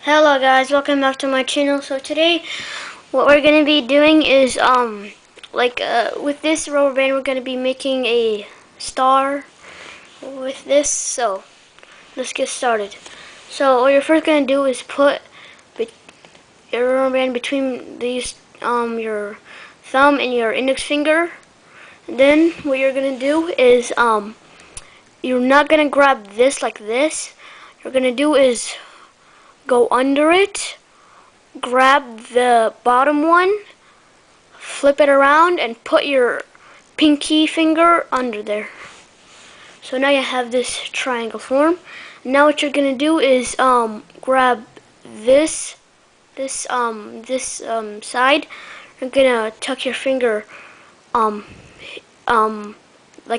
Hello guys, welcome back to my channel. So today what we're going to be doing is with this rubber band we're going to be making a star with this. So let's get started. So what you're first going to do is put your rubber band between these your thumb and your index finger. Then what you're going to do is you're not going to grab this like this. What you're going to do is go under it, grab the bottom one, flip it around, and put your pinky finger under there. So now you have this triangle form. Now what you're gonna do is grab this side. You're gonna tuck your finger like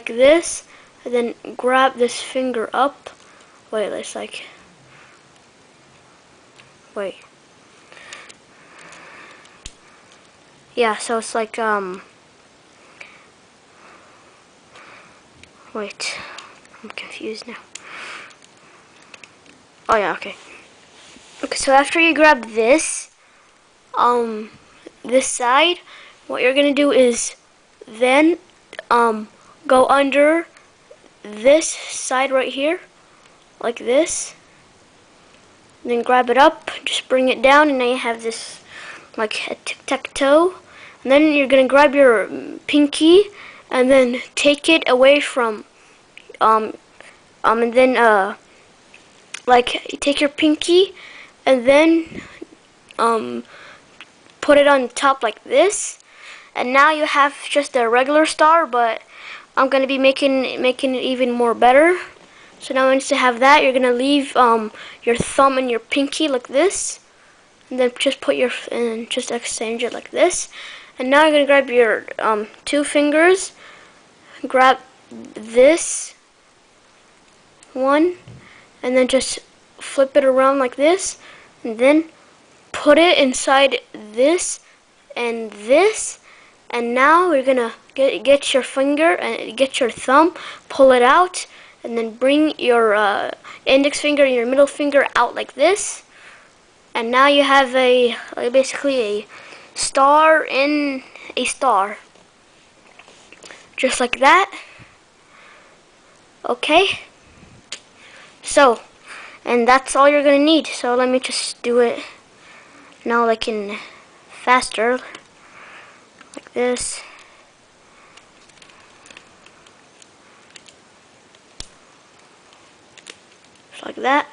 this, and then grab this finger up. Wait, wait. Yeah, so it's like, wait, I'm confused now. Oh yeah, okay. Okay, so after you grab this side, what you're gonna do is then, go under this side right here, like this. Then grab it up, just bring it down, and now you have this like a tic-tac-toe. And then you're gonna grab your pinky and then take it away from and then like you take your pinky and then put it on top like this, and now you have just a regular star, but I'm gonna be making it even more better. So now once you have that, you're gonna leave your thumb and your pinky like this, and then just just exchange it like this. And now you're gonna grab your two fingers, grab this one, and then just flip it around like this, and then put it inside this and this. And now you're gonna get your finger and get your thumb, pull it out, and then bring your index finger and your middle finger out like this. And now you have basically a star in a star, just like that. Okay, so, and that's all you're gonna need. So let me just do it now, like in faster, like this. Just like that.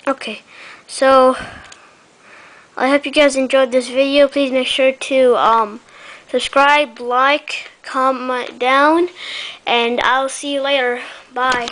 Okay, so I hope you guys enjoyed this video. Please make sure to subscribe, like, comment down, and I'll see you later. Bye.